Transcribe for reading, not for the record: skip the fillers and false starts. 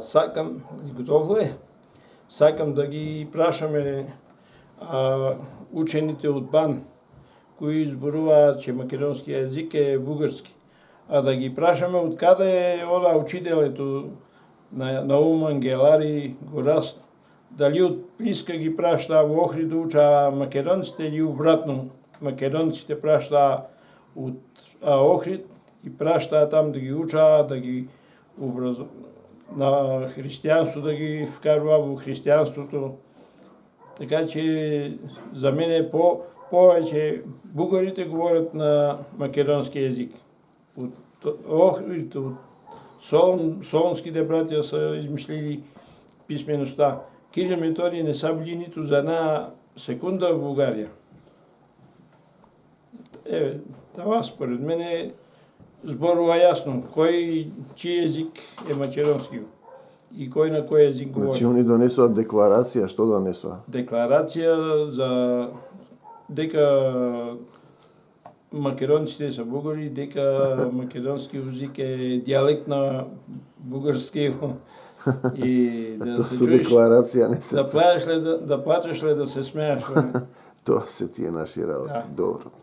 Сакам, готово е? Сакам да ги прашаме учените од БАН, кои зборуваат че македонски јазик е бугарски, а да ги прашаме од каде ода учителето на Оман Гелари го раст, дали од Приска ги прашта во Охрид да уча македонците или обратно, македонците праштаа од Охрид и праштаа там да ги учаа, да ги на христијанство, да ги вкарува во христијанството. Така че за мене повеќе бугарите говорат на македонски јазик. Од Охрид, од солонските братја се измислили писменоста. Кирил Методиј не са били ниту за една секунда во Бугарија. Това според мене зборува јасно кој чиј език е македонски и кој на кој език говори. Значи они донесоа декларација, што донесоа? Декларација за дека македонците се бугари, дека македонски език е дијалект на бугарски и да се чуеш, декларација не се. да плачеш ли да се смееш. Тоа се тие наши работи. Да. Добро.